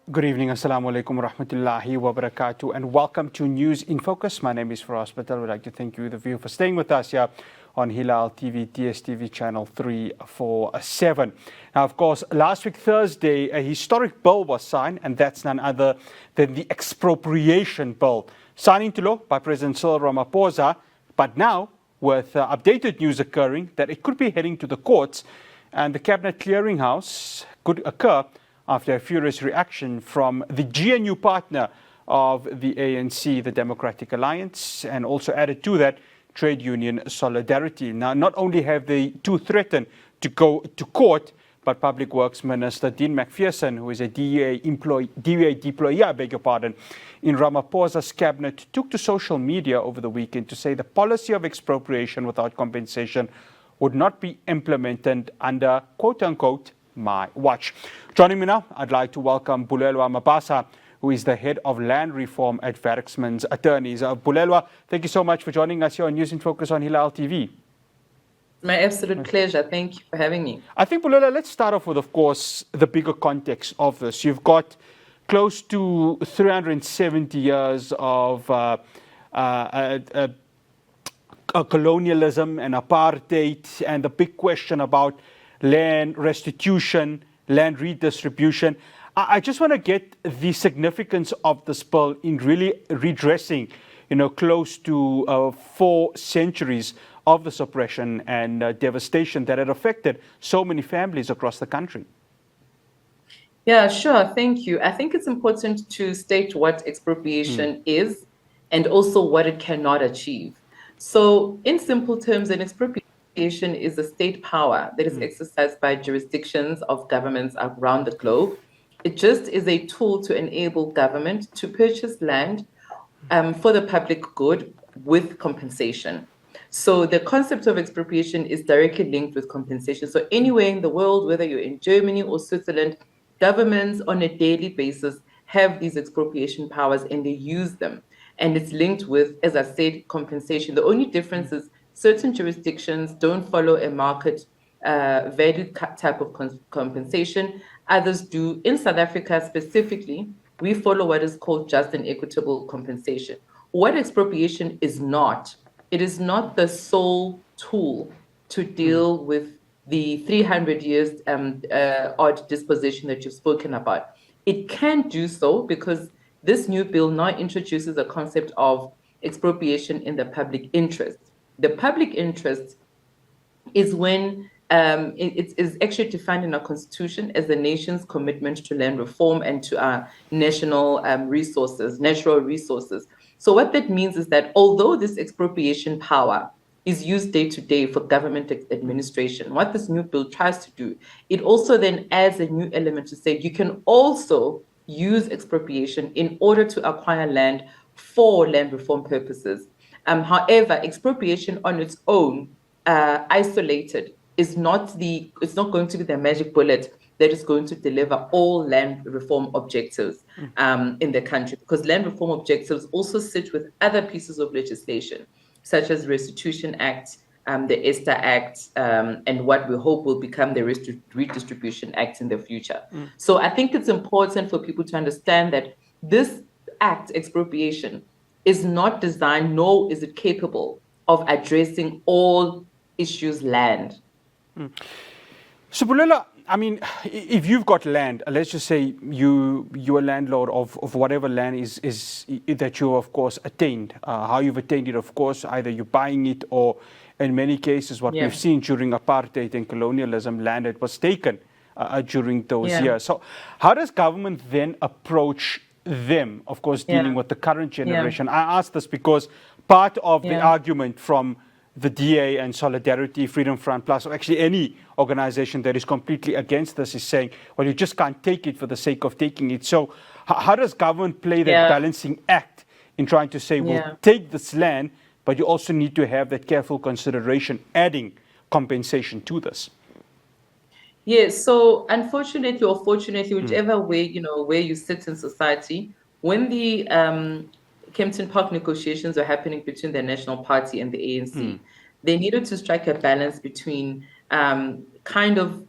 Good evening, Assalamu alaikum wa rahmatullahi wa barakatuh, and welcome to News in Focus. My name is Faraz Patel. We'd like to thank you, the viewer, for staying with us here on Hilaal TV, DSTV channel 347. Now, of course, last week, Thursday, a historic bill was signed, and that's none other than the Expropriation Bill, signed into law by President Cyril Ramaphosa, but now with updated news occurring that it could be heading to the courts, and the Cabinet Clearinghouse could occur after a furious reaction from the GNU partner of the ANC, the Democratic Alliance, and also added to that, trade union Solidarity. Now, not only have they two threatened to go to court, but Public Works Minister Dean McPherson, who is a DEA deployee, in Ramaphosa's cabinet, took to social media over the weekend to say the policy of expropriation without compensation would not be implemented under, quote-unquote, my watch. Joining me now, I'd like to welcome Bulelwa Mabasa, who is the head of land reform at Werksmans Attorneys. Bulelwa, thank you so much for joining us here on News in Focus on Hilaal TV. My absolute pleasure. Thank you for having me. I think, Bulelwa, let's start off with, of course, the bigger context of this. You've got close to 370 years of colonialism and apartheid, and the big question about land restitution, land redistribution. I just want to get the significance of this bill in really redressing, close to 4 centuries of this oppression and devastation that had affected so many families across the country. Yeah, sure. Thank you. I think it's important to state what expropriation is and also what it cannot achieve. So in simple terms, an expropriation is a state power that is exercised by jurisdictions of governments around the globe. It just is a tool to enable government to purchase land for the public good with compensation. So the concept of expropriation is directly linked with compensation. So anywhere in the world, whether you're in Germany or Switzerland, governments on a daily basis have these expropriation powers and they use them. And it's linked with, as I said, compensation. The only difference is certain jurisdictions don't follow a market value type of compensation. Others do. In South Africa specifically, we follow what is called just and equitable compensation. What expropriation is not, it is not the sole tool to deal with the 300 years odd disposition that you've spoken about. It can do so because this new bill now introduces a concept of expropriation in the public interest. The public interest is when it is actually defined in our constitution as the nation's commitment to land reform and to our national resources, natural resources. So what that means is that although this expropriation power is used day to day for government administration, what this new bill tries to do, it also then adds a new element to say you can also use expropriation in order to acquire land for land reform purposes. However, expropriation on its own, isolated, it's not going to be the magic bullet that is going to deliver all land reform objectives in the country, because land reform objectives also sit with other pieces of legislation, such as Restitution Act, the ESTA Act, and what we hope will become the Redistribution Act in the future. So I think it's important for people to understand that this act, expropriation, is not designed, nor is it capable of addressing all issues land. So, Bulelwa, I mean, if you've got land, let's just say you're a landlord of whatever land is that you, of course, attained. How you've attained it, of course, either you're buying it or, in many cases, what we've seen during apartheid and colonialism, land that was taken during those years. So how does government then approach them, of course, dealing with the current generation? I ask this because part of the argument from the DA and Solidarity, Freedom Front Plus, or actually any organization that is completely against this is saying, well, you just can't take it for the sake of taking it. So how does government play that balancing act in trying to say, we'll take this land, but you also need to have that careful consideration, adding compensation to this? Yes, so unfortunately or fortunately, whichever way, where you sit in society, when the Kempton Park negotiations were happening between the National Party and the ANC, they needed to strike a balance between kind of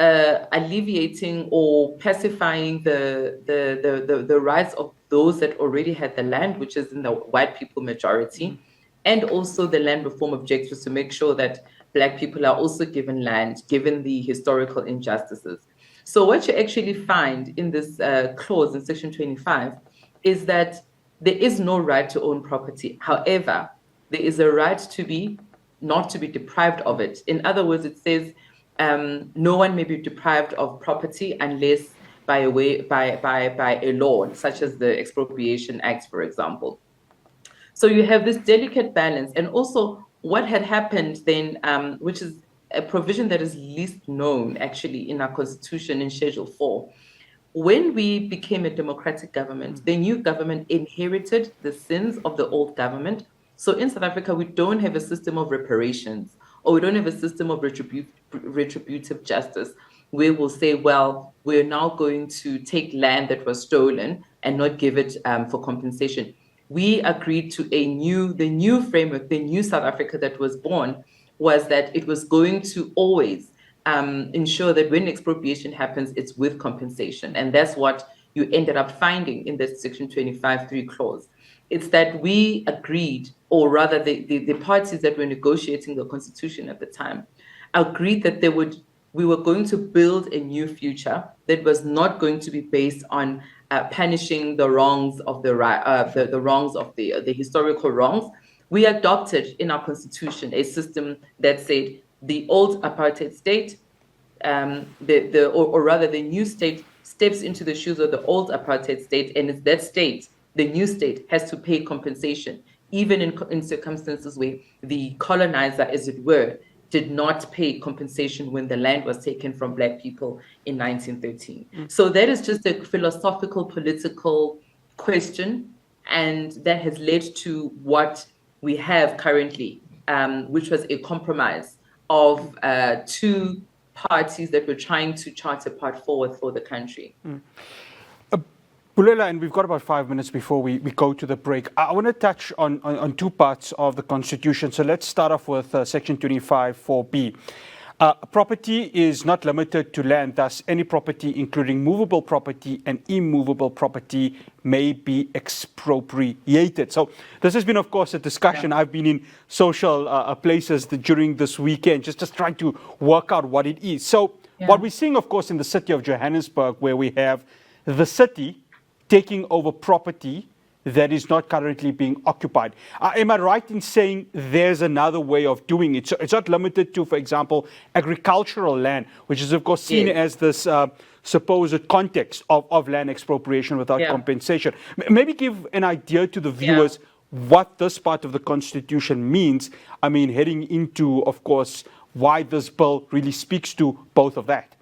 alleviating or pacifying the rights of those that already had the land, which is in the white people majority, and also the land reform objectives to make sure that Black people are also given land, given the historical injustices. So what you actually find in this clause in Section 25 is that there is no right to own property. However, there is a right to be not to be deprived of it. In other words, it says no one may be deprived of property unless by a law, such as the Expropriation Act, for example. So you have this delicate balance. And also what had happened then, which is a provision that is least known actually in our constitution in Schedule 4. When we became a democratic government, the new government inherited the sins of the old government. So in South Africa, we don't have a system of reparations, or we don't have a system of retributive justice, where we'll say, well, we're now going to take land that was stolen and not give it for compensation. We agreed to the new framework, the new South Africa that was born, was that it was going to always ensure that when expropriation happens, it's with compensation. And that's what you ended up finding in this Section 25(3) clause. It's that we agreed, or rather the parties that were negotiating the constitution at the time, agreed that we were going to build a new future that was not going to be based on punishing the wrongs of the wrongs of the historical wrongs. We adopted in our constitution a system that said the old apartheid state, or rather the new state steps into the shoes of the old apartheid state, and it's that state, the new state, has to pay compensation, even in circumstances where the colonizer, as it were, did not pay compensation when the land was taken from Black people in 1913. So that is just a philosophical, political question, and that has led to what we have currently, which was a compromise of two parties that were trying to chart a path forward for the country. Bulelwa, and we've got about 5 minutes before we go to the break. I want to touch on two parts of the Constitution. So let's start off with Section 25(4)(b). Property is not limited to land, thus any property, including movable property and immovable property, may be expropriated. So this has been, of course, a discussion. I've been in social places during this weekend, just trying to work out what it is. So what we're seeing, of course, in the city of Johannesburg, where we have the city taking over property that is not currently being occupied. Am I right in saying there's another way of doing it? So it's not limited to, for example, agricultural land, which is, of course, seen as this supposed context of land expropriation without compensation. Maybe give an idea to the viewers what this part of the Constitution means. I mean, heading into, of course, why this bill really speaks to both of that.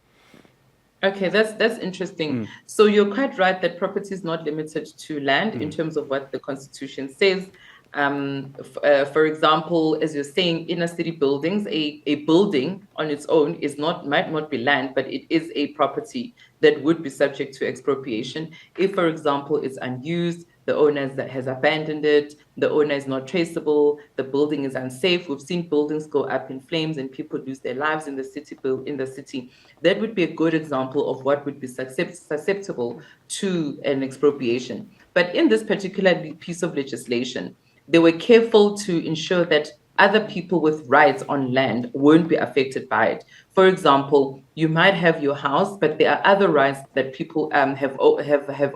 Okay, that's interesting. So you're quite right that property is not limited to land in terms of what the Constitution says. For example, as you're saying, inner city buildings, a building on its own might not be land, but it is a property that would be subject to expropriation. If, for example, it's unused, the owner has abandoned it, the owner is not traceable, the building is unsafe. We've seen buildings go up in flames and people lose their lives in the city. That would be a good example of what would be susceptible to an expropriation. But in this particular piece of legislation, they were careful to ensure that other people with rights on land won't be affected by it. For example, you might have your house, but there are other rights that people have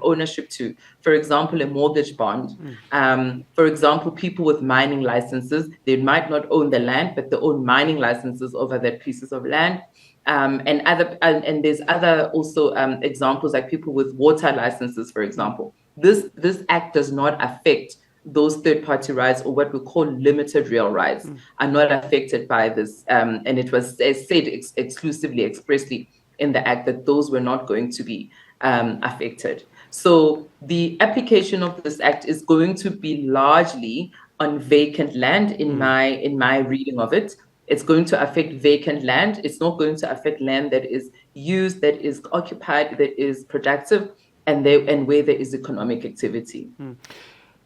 ownership to. For example, a mortgage bond. For example, people with mining licenses, they might not own the land, but they own mining licenses over that pieces of land. And there's other also examples like people with water licenses, for example. This act does not affect those third-party rights, or what we call limited real rights, are not affected by this. And it was said exclusively, expressly in the act that those were not going to be affected. So the application of this act is going to be largely on vacant land in my reading of it. It's going to affect vacant land. It's not going to affect land that is used, that is occupied, that is productive, and where there is economic activity.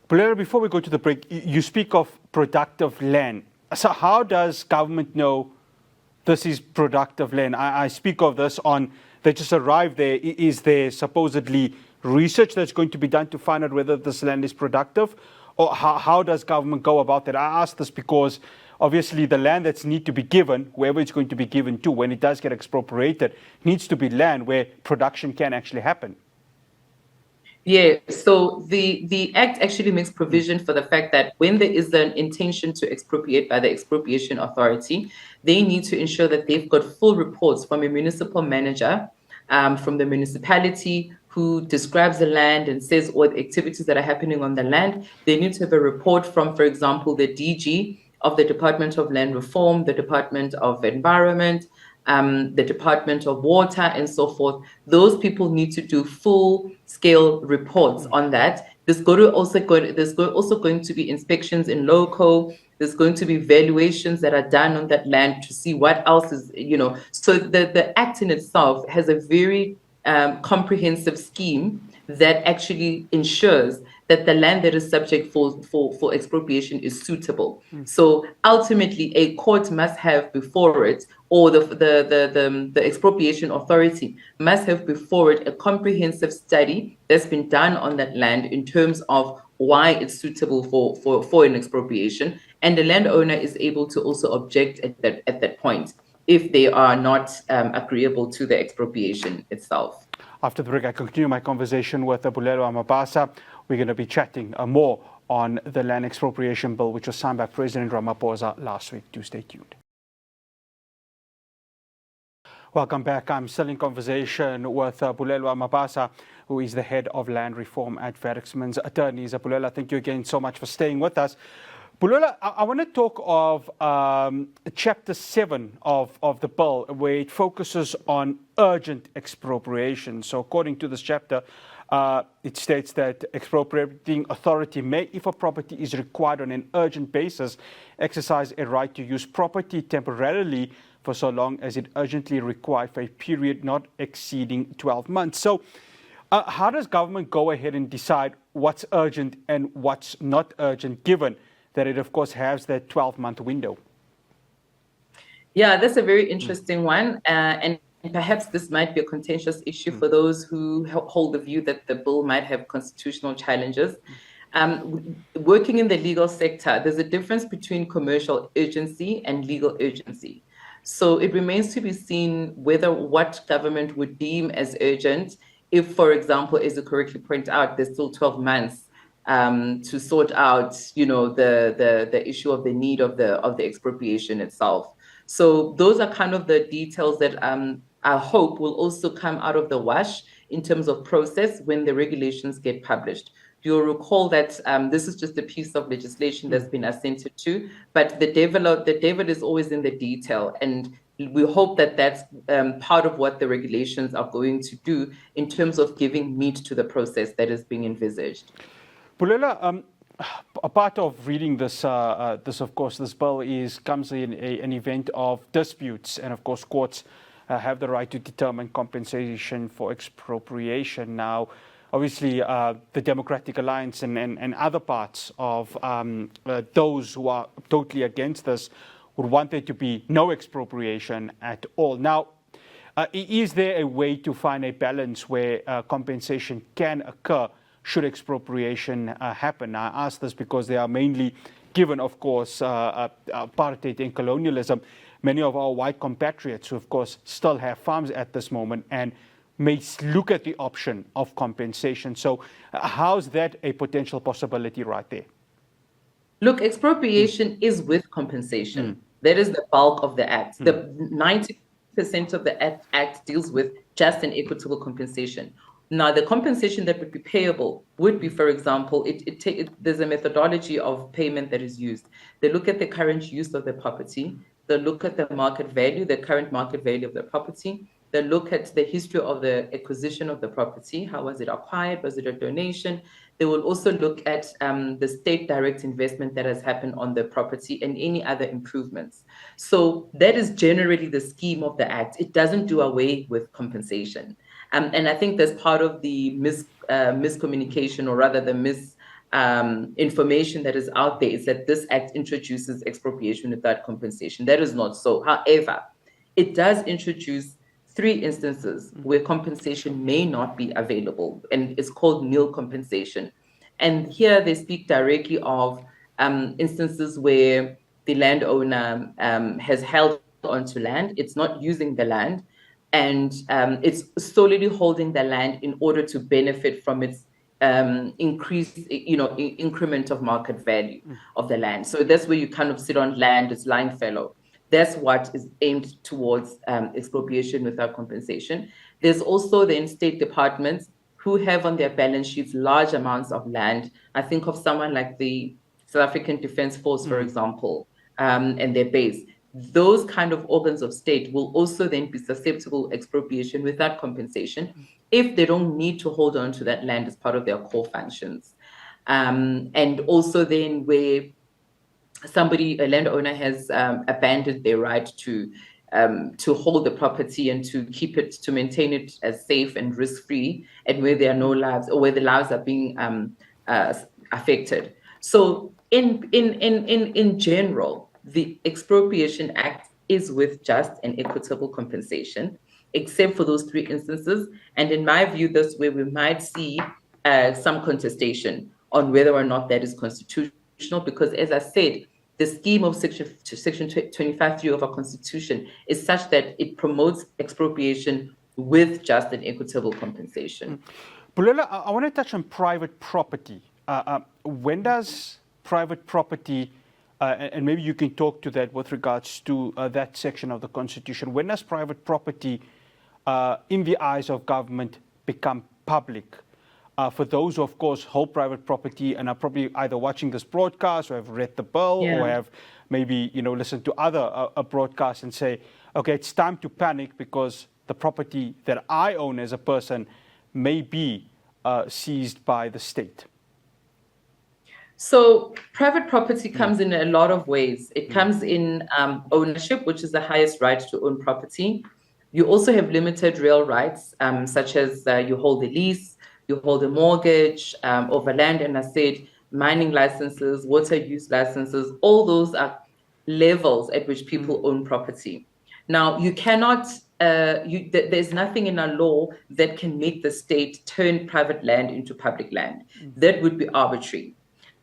Bulelwa, before we go to the break, you speak of productive land. So how does government know this is productive land? I speak of this on, they just arrived there. Is there supposedly research that's going to be done to find out whether this land is productive? Or how does government go about that? I ask this because obviously the land that's need to be given, whoever it's going to be given to, when it does get expropriated, needs to be land where production can actually happen. Yeah, so the Act actually makes provision for the fact that when there is an intention to expropriate by the expropriation authority, they need to ensure that they've got full reports from a municipal manager, from the municipality, who describes the land and says all the activities that are happening on the land. They need to have a report from, for example, the DG of the Department of Land Reform, the Department of Environment, the Department of Water, and so forth. Those people need to do full-scale reports on that. There's also going to be inspections in loco. There's going to be valuations that are done on that land to see what else is, So the Act in itself has a very comprehensive scheme that actually ensures that the land that is subject for expropriation is suitable. So ultimately, a court must have before it, or the expropriation authority must have before it, a comprehensive study that's been done on that land in terms of why it's suitable for an expropriation, and the landowner is able to also object at that point if they are not agreeable to the expropriation itself. After the break, I continue my conversation with Bulelwa Mabasa. We're going to be chatting more on the Land Expropriation Bill, which was signed by President Ramaphosa last week. Do stay tuned. Welcome back. I'm still in conversation with Bulelwa Mabasa, who is the head of land reform at Werksmans Attorneys. Bulelwa, thank you again so much for staying with us. Bulelwa, I want to talk of Chapter 7 of the bill, where it focuses on urgent expropriation. So according to this chapter, it states that expropriating authority may, if a property is required on an urgent basis, exercise a right to use property temporarily for so long as it urgently required for a period not exceeding 12 months. So how does government go ahead and decide what's urgent and what's not urgent, given that it, of course, has that 12-month window? Yeah, that's a very interesting one. And perhaps this might be a contentious issue for those who hold the view that the bill might have constitutional challenges. Working in the legal sector, there's a difference between commercial urgency and legal urgency. So it remains to be seen whether what government would deem as urgent, if, for example, as you correctly point out, there's still 12 months to sort out, the issue of the need of the expropriation itself. So those are kind of the details that I hope will also come out of the wash in terms of process when the regulations get published. You'll recall that this is just a piece of legislation that's been assented to, but the devil is always in the detail, and we hope that that's part of what the regulations are going to do in terms of giving meat to the process that is being envisaged. Bulelwa, a part of reading this, of course, this bill comes in an event of disputes, and of course, courts have the right to determine compensation for expropriation. Now, obviously, the Democratic Alliance and other parts of those who are totally against this would want there to be no expropriation at all. Now, is there a way to find a balance where compensation can occur should expropriation happen? I ask this because they are mainly given, of course, apartheid and colonialism. Many of our white compatriots who, of course, still have farms at this moment and may look at the option of compensation. So how's that a potential possibility right there? Look, expropriation is with compensation. That is the bulk of the Act. The 90% of the Act deals with just and equitable compensation. Now, the compensation that would be payable would be, for example, there's a methodology of payment that is used. They look at the current use of the property. They look at the market value, the current market value of the property. They look at the history of the acquisition of the property. How was it acquired? Was it a donation? They will also look at the state direct investment that has happened on the property and any other improvements. So that is generally the scheme of the Act. It doesn't do away with compensation. And I think that's part of the miscommunication, or rather the misinformation that is out there, is that this Act introduces expropriation without compensation. That is not so. However, it does introduce 3 instances where compensation may not be available, and it's called nil compensation. And here they speak directly of instances where the landowner has held onto land, it's not using the land, and it's solely holding the land in order to benefit from its increased, increment of market value of the land. So that's where you kind of sit on land, it's lying fallow. That's what is aimed towards expropriation without compensation. There's also then state departments who have on their balance sheets large amounts of land. I think of someone like the South African Defence Force, for example, and their base. Those kind of organs of state will also then be susceptible to expropriation without compensation if they don't need to hold on to that land as part of their core functions. And also then where a landowner has abandoned their right to hold the property and to keep it, to maintain it as safe and risk-free, and where there are no lives, or where the lives are being affected. So in general, the Expropriation Act is with just and equitable compensation, except for those 3 instances. And in my view, that's where we might see some contestation on whether or not that is constitutional, because as I said, the scheme of Section 25(3) of our Constitution is such that it promotes expropriation with just and equitable compensation. Bulelwa, I want to touch on private property. When does private property, and maybe you can talk to that with regards to that section of the Constitution, when does private property, in the eyes of government, become public? For those who, of course, hold private property and are probably either watching this broadcast or have read the bill or have maybe listened to other broadcasts and say, okay, it's time to panic because the property that I own as a person may be seized by the state. So private property comes in a lot of ways. It comes in ownership, which is the highest right to own property. You also have limited real rights, such as you hold a lease, you hold a mortgage over land, and I said mining licenses, water use licenses, all those are levels at which people own property. Now, you cannot, there's nothing in our law that can make the state turn private land into public land. That would be arbitrary.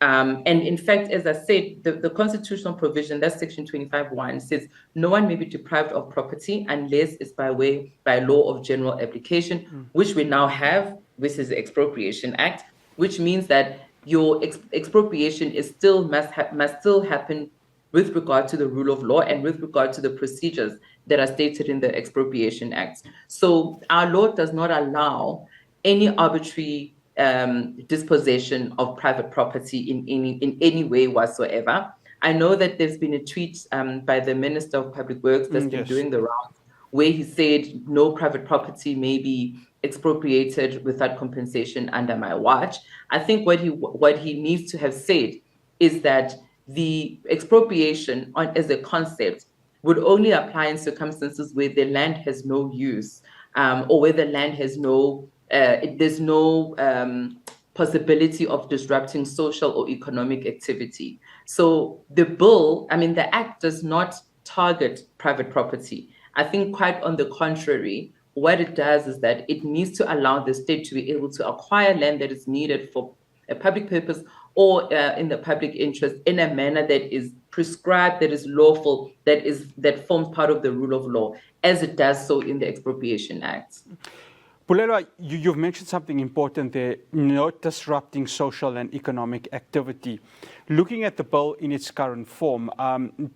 And in fact, as I said, the constitutional provision, that's Section 25(1), says no one may be deprived of property unless it's by law of general application, which we now have. This is the Expropriation Act, which means that your expropriation must still happen with regard to the rule of law and with regard to the procedures that are stated in the Expropriation Act. So our law does not allow any arbitrary dispossession of private property in any way whatsoever. I know that there's been a tweet by the Minister of Public Works that's been doing the rounds, where he said no private property may be expropriated without compensation under my watch. I think what he needs to have said is that the expropriation as a concept would only apply in circumstances where the land has no use, or where the land has there's no possibility of disrupting social or economic activity. So the act does not target private property. I think quite on the contrary, what it does is that it needs to allow the state to be able to acquire land that is needed for a public purpose or in the public interest in a manner that is prescribed, that is lawful, that forms part of the rule of law, as it does so in the Expropriation Act. Bulelwa, you've mentioned something important there, not disrupting social and economic activity. Looking at the bill in its current form,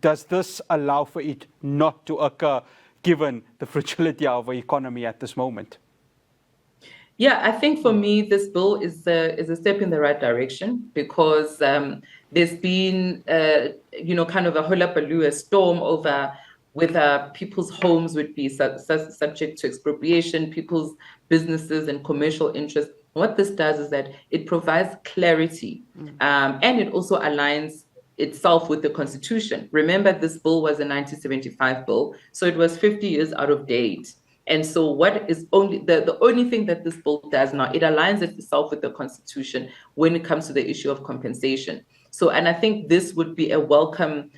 does this allow for it not to occur, given the fragility of our economy at this moment? Yeah, I think for me, this bill is a step in the right direction, because there's been, kind of a hullabaloo, a storm over whether people's homes would be subject to expropriation, people's businesses and commercial interests. What this does is that it provides clarity, and it also aligns itself with the Constitution. Remember, this bill was a 1975 bill, so it was 50 years out of date. And so what is the only thing that this bill does now, it aligns itself with the Constitution when it comes to the issue of compensation. So, and I think this would be a welcome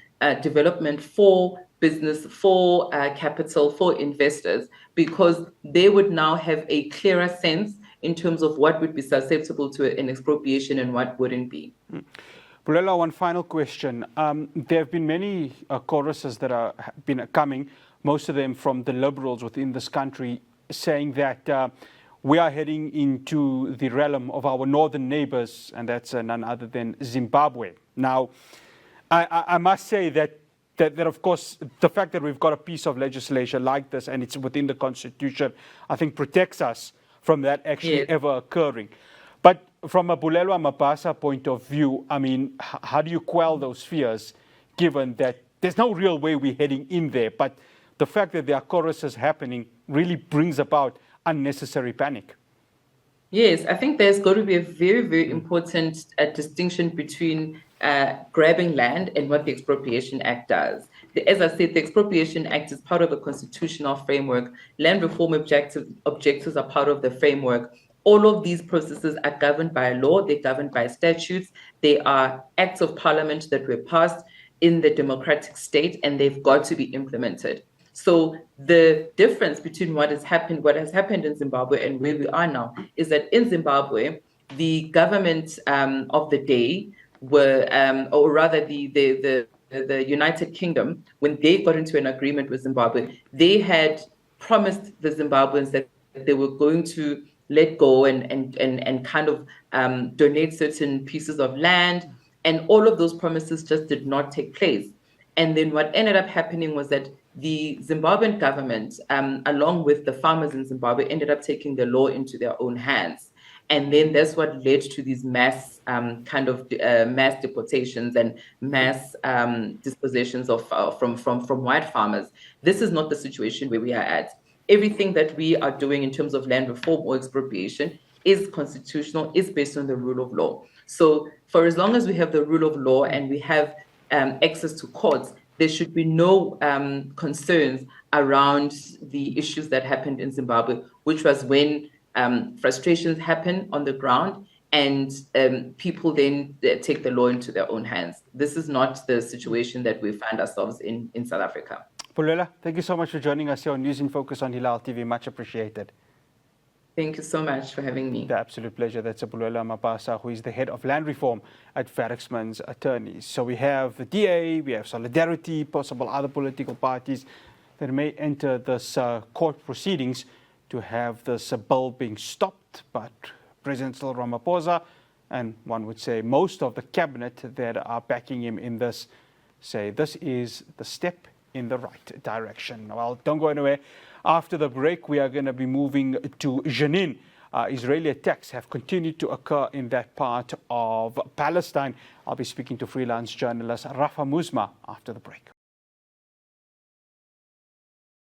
development for business, for capital, for investors, because they would now have a clearer sense in terms of what would be susceptible to an expropriation and what wouldn't be. Bulelwa, one final question. There have been many choruses that have been coming, most of them from the liberals within this country, saying that we are heading into the realm of our northern neighbors, and that's none other than Zimbabwe. Now, I must say that of course, the fact that we've got a piece of legislation like this and it's within the Constitution, I think protects us from that actually ever occurring. But from a Bulelwa Mabasa point of view, I mean, how do you quell those fears, given that there's no real way we're heading in there, but the fact that there are choruses happening really brings about unnecessary panic? Yes, I think there's got to be a very, very important distinction between grabbing land and what the Expropriation Act does. As I said, the Expropriation Act is part of a constitutional framework. Land reform objectives are part of the framework. All of these processes are governed by law, they're governed by statutes, they are acts of parliament that were passed in the democratic state, and they've got to be implemented. So the difference between what has happened in Zimbabwe and where we are now is that in Zimbabwe, the government of the day were, or rather the United Kingdom, when they got into an agreement with Zimbabwe, they had promised the Zimbabweans that they were going to let go and kind of donate certain pieces of land, and all of those promises just did not take place. And then what ended up happening was that the Zimbabwean government, along with the farmers in Zimbabwe, ended up taking the law into their own hands. And then that's what led to these mass mass deportations and mass dispossessions of from white farmers. This is not the situation where we are at. Everything that we are doing in terms of land reform or expropriation is constitutional, is based on the rule of law. So for as long as we have the rule of law and we have access to courts, there should be no concerns around the issues that happened in Zimbabwe, which was when frustrations happen on the ground and people then take the law into their own hands. This is not the situation that we find ourselves in South Africa. Bulelwa, thank you so much for joining us here on News in Focus on Hilaal TV. Much appreciated. Thank you so much for having me. The absolute pleasure. That's Bulelwa Mabasa, who is the head of land reform at Werksmans Attorneys. So we have the DA, we have Solidarity, possible other political parties that may enter this court proceedings to have this bill being stopped. But President Cyril Ramaphosa, and one would say most of the cabinet that are backing him in this, say this is the step in the right direction. Well, don't go anywhere. After the break, we are going to be moving to Jenin. Israeli attacks have continued to occur in that part of Palestine. I'll be speaking to freelance journalist Rafa Muzma after the break.